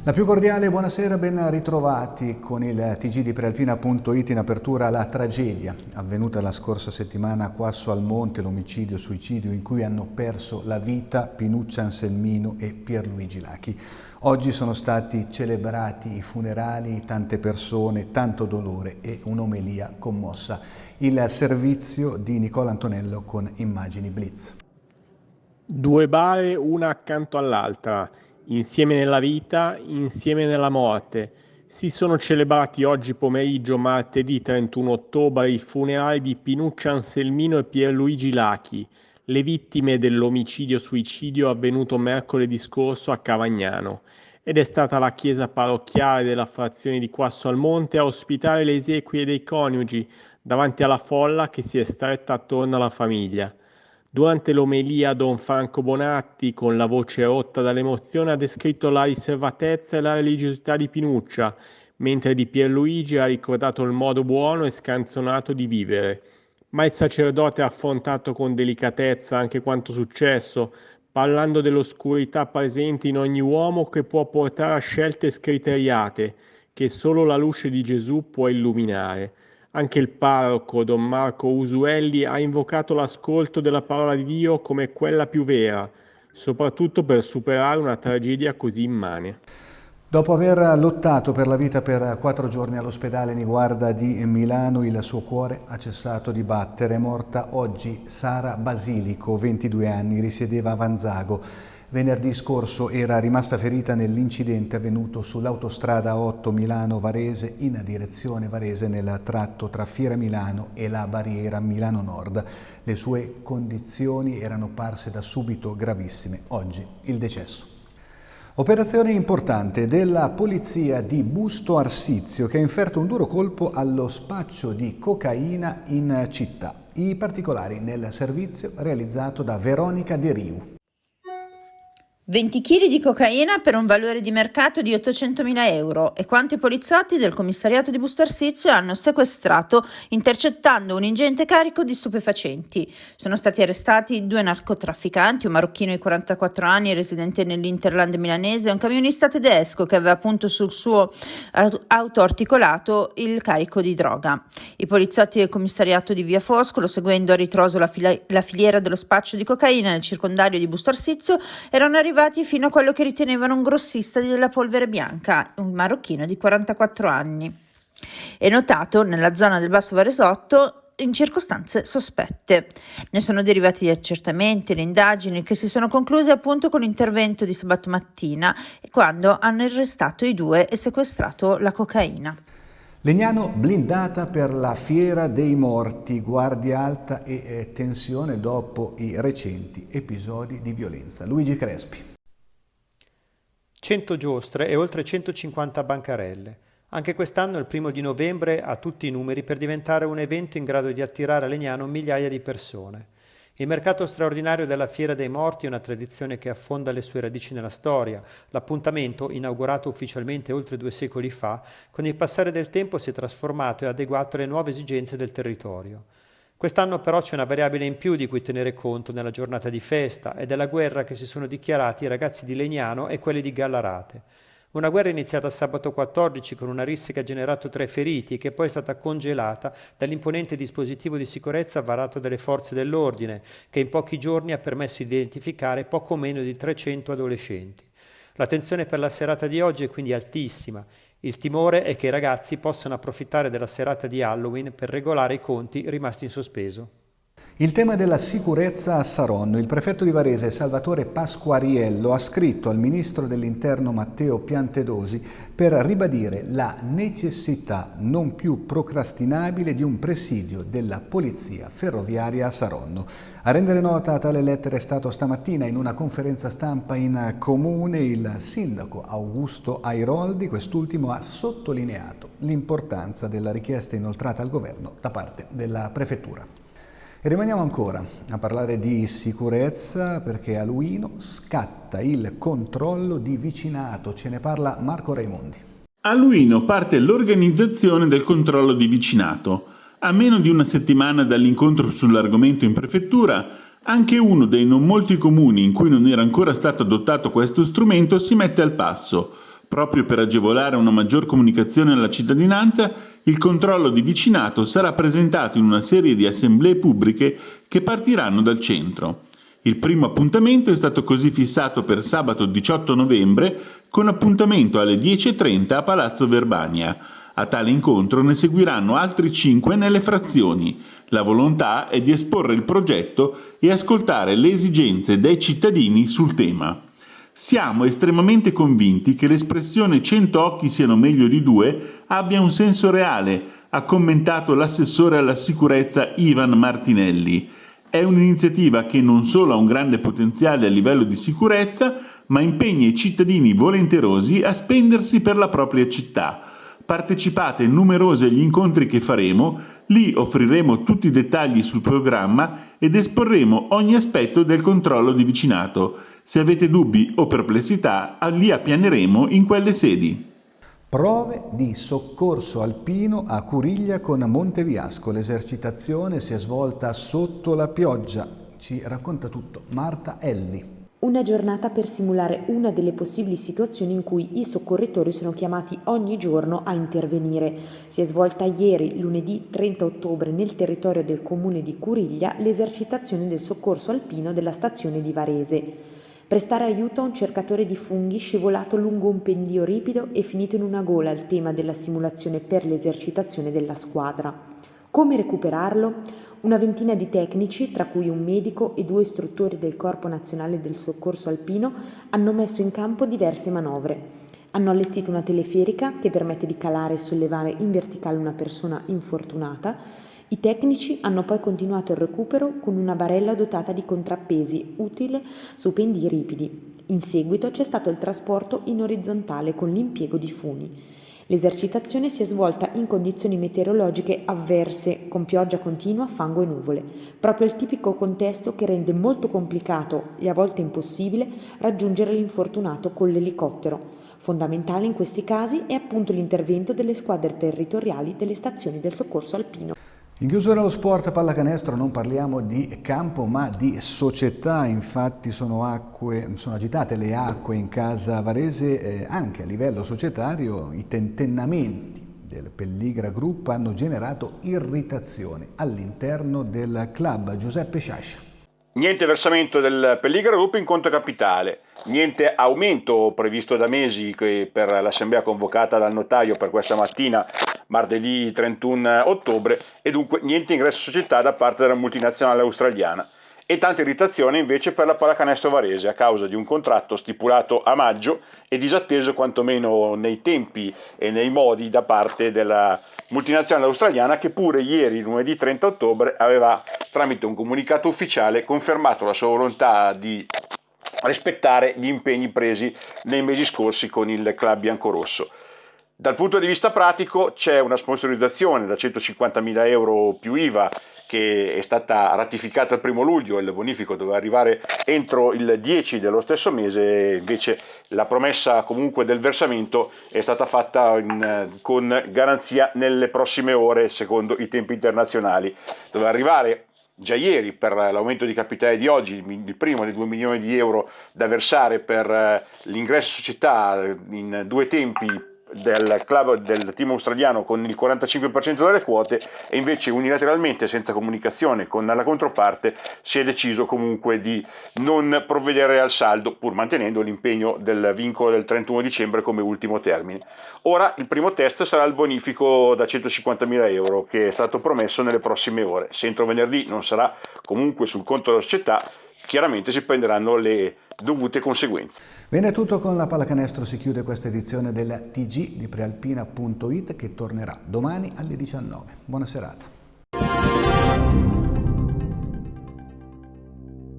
La più cordiale buonasera, ben ritrovati con il TG di Prealpina.it in apertura alla tragedia avvenuta la scorsa settimana a Quasso al Monte, l'omicidio-suicidio in cui hanno perso la vita Pinuccia Anselmino e Pierluigi Lachi. Oggi sono stati celebrati i funerali, tante persone, tanto dolore e un'omelia commossa. Il servizio di Nicola Antonello con immagini Blitz. Due bare, una accanto all'altra, insieme nella vita, insieme nella morte. Si sono celebrati oggi pomeriggio, martedì 31 ottobre, i funerali di Pinuccia Anselmino e Pierluigi Lachi, le vittime dell'omicidio-suicidio avvenuto mercoledì scorso a Cavagnano. Ed è stata la chiesa parrocchiale della frazione di Quasso al Monte a ospitare le esequie dei coniugi, davanti alla folla che si è stretta attorno alla famiglia. Durante l'omelia Don Franco Bonatti, con la voce rotta dall'emozione, ha descritto la riservatezza e la religiosità di Pinuccia, mentre di Pierluigi ha ricordato il modo buono e scanzonato di vivere. Ma il sacerdote ha affrontato con delicatezza anche quanto successo, parlando dell'oscurità presente in ogni uomo che può portare a scelte scriteriate, che solo la luce di Gesù può illuminare. Anche il parroco Don Marco Usuelli ha invocato l'ascolto della parola di Dio come quella più vera, soprattutto per superare una tragedia così immane. Dopo aver lottato per la vita per 4 giorni all'ospedale Niguarda di Milano, il suo cuore ha cessato di battere. È morta oggi Sara Basilico, 22 anni, risiedeva a Vanzago. Venerdì scorso era rimasta ferita nell'incidente avvenuto sull'autostrada 8 Milano-Varese in direzione Varese nel tratto tra Fiera Milano e la barriera Milano Nord. Le sue condizioni erano parse da subito gravissime. Oggi il decesso. Operazione importante della polizia di Busto Arsizio che ha inferto un duro colpo allo spaccio di cocaina in città. I particolari nel servizio realizzato da Veronica De Riu. 20 kg di cocaina per un valore di mercato di 800.000 euro e quanto i poliziotti del commissariato di Busto Arsizio hanno sequestrato intercettando un ingente carico di stupefacenti. Sono stati arrestati 2 narcotrafficanti, un marocchino di 44 anni residente nell'Interland milanese e un camionista tedesco che aveva appunto sul suo autoarticolato il carico di droga. I poliziotti del commissariato di Via Foscolo, seguendo a ritroso la filiera dello spaccio di cocaina nel circondario di Busto Arsizio, erano arrivati fino a quello che ritenevano un grossista della polvere bianca, un marocchino di 44 anni. È notato nella zona del Basso Varesotto in circostanze sospette. Ne sono derivati gli accertamenti e le indagini che si sono concluse appunto con l'intervento di sabato mattina, quando hanno arrestato i 2 e sequestrato la cocaina. Legnano blindata per la Fiera dei Morti, guardia alta e tensione dopo i recenti episodi di violenza. Luigi Crespi. 100 giostre e oltre 150 bancarelle. Anche quest'anno il 1 di novembre ha tutti i numeri per diventare un evento in grado di attirare a Legnano migliaia di persone. Il mercato straordinario della Fiera dei Morti è una tradizione che affonda le sue radici nella storia. L'appuntamento, inaugurato ufficialmente oltre 2 secoli fa, con il passare del tempo si è trasformato e adeguato alle nuove esigenze del territorio. Quest'anno però c'è una variabile in più di cui tenere conto nella giornata di festa ed è la guerra che si sono dichiarati i ragazzi di Legnano e quelli di Gallarate. Una guerra iniziata sabato 14 con una rissa che ha generato 3 feriti e che poi è stata congelata dall'imponente dispositivo di sicurezza varato dalle forze dell'ordine, che in pochi giorni ha permesso di identificare poco meno di 300 adolescenti. La tensione per la serata di oggi è quindi altissima. Il timore è che i ragazzi possano approfittare della serata di Halloween per regolare i conti rimasti in sospeso. Il tema della sicurezza a Saronno. Il prefetto di Varese, Salvatore Pasquariello, ha scritto al ministro dell'Interno Matteo Piantedosi per ribadire la necessità non più procrastinabile di un presidio della Polizia Ferroviaria a Saronno. A rendere nota tale lettera è stato stamattina in una conferenza stampa in comune il sindaco Augusto Airoldi. Quest'ultimo ha sottolineato l'importanza della richiesta inoltrata al governo da parte della prefettura. E rimaniamo ancora a parlare di sicurezza perché a Luino scatta il controllo di vicinato. Ce ne parla Marco Raimondi. A Luino parte l'organizzazione del controllo di vicinato. A meno di una settimana dall'incontro sull'argomento in prefettura, anche uno dei non molti comuni in cui non era ancora stato adottato questo strumento si mette al passo. Proprio per agevolare una maggior comunicazione alla cittadinanza, il controllo di vicinato sarà presentato in una serie di assemblee pubbliche che partiranno dal centro. Il primo appuntamento è stato così fissato per sabato 18 novembre con appuntamento alle 10:30 a Palazzo Verbania. A tale incontro ne seguiranno altri 5 nelle frazioni. La volontà è di esporre il progetto e ascoltare le esigenze dei cittadini sul tema. Siamo estremamente convinti che l'espressione 100 occhi siano meglio di 2 abbia un senso reale, ha commentato l'assessore alla sicurezza Ivan Martinelli. È un'iniziativa che non solo ha un grande potenziale a livello di sicurezza, ma impegna i cittadini volenterosi a spendersi per la propria città. Partecipate numerosi agli incontri che faremo, lì offriremo tutti i dettagli sul programma ed esporremo ogni aspetto del controllo di vicinato. Se avete dubbi o perplessità, li appianeremo in quelle sedi. Prove di soccorso alpino a Curiglia con Monteviasco. L'esercitazione si è svolta sotto la pioggia. Ci racconta tutto Marta Elli. Una giornata per simulare una delle possibili situazioni in cui i soccorritori sono chiamati ogni giorno a intervenire. Si è svolta ieri, lunedì 30 ottobre, nel territorio del comune di Curiglia, l'esercitazione del soccorso alpino della stazione di Varese. Prestare aiuto a un cercatore di funghi scivolato lungo un pendio ripido e finito in una gola il tema della simulazione per l'esercitazione della squadra. Come recuperarlo? Una ventina di tecnici, tra cui un medico e 2 istruttori del Corpo Nazionale del Soccorso Alpino, hanno messo in campo diverse manovre. Hanno allestito una teleferica che permette di calare e sollevare in verticale una persona infortunata. I tecnici hanno poi continuato il recupero con una barella dotata di contrappesi, utile su pendii ripidi. In seguito c'è stato il trasporto in orizzontale con l'impiego di funi. L'esercitazione si è svolta in condizioni meteorologiche avverse, con pioggia continua, fango e nuvole, proprio il tipico contesto che rende molto complicato e a volte impossibile raggiungere l'infortunato con l'elicottero. Fondamentale in questi casi è appunto l'intervento delle squadre territoriali delle stazioni del soccorso alpino. In chiusura allo sport pallacanestro non parliamo di campo ma di società, infatti sono agitate le acque in casa varese anche a livello societario. I tentennamenti del Pelligra Group hanno generato irritazione all'interno del club. Giuseppe Sciascia. Niente versamento del Pelligra Group in conto capitale, niente aumento previsto da mesi per l'assemblea convocata dal notaio per questa mattina, martedì 31 ottobre, e dunque niente ingresso società da parte della multinazionale australiana. E tanta irritazione invece per la pallacanestro varese a causa di un contratto stipulato a maggio e disatteso quantomeno nei tempi e nei modi da parte della multinazionale australiana, che pure ieri, lunedì 30 ottobre, aveva tramite un comunicato ufficiale confermato la sua volontà di rispettare gli impegni presi nei mesi scorsi con il club biancorosso. Dal punto di vista pratico c'è una sponsorizzazione da 150.000 euro più IVA che è stata ratificata il 1 luglio, il bonifico doveva arrivare entro il 10 dello stesso mese, invece la promessa comunque del versamento è stata fatta con garanzia nelle prossime ore secondo i tempi internazionali. Doveva arrivare già ieri per l'aumento di capitale di oggi, il primo dei 2 milioni di euro da versare per l'ingresso società in 2 tempi del club del team australiano con il 45% delle quote, e invece unilateralmente, senza comunicazione con la controparte, si è deciso comunque di non provvedere al saldo, pur mantenendo l'impegno del vincolo del 31 dicembre come ultimo termine. Ora il primo test sarà il bonifico da 150.000 euro che è stato promesso nelle prossime ore. Se entro venerdì non sarà comunque sul conto della società, chiaramente si prenderanno le dovute conseguenze. Bene, è tutto con la pallacanestro. Si chiude questa edizione della TG di Prealpina.it che tornerà domani alle 19. Buona serata.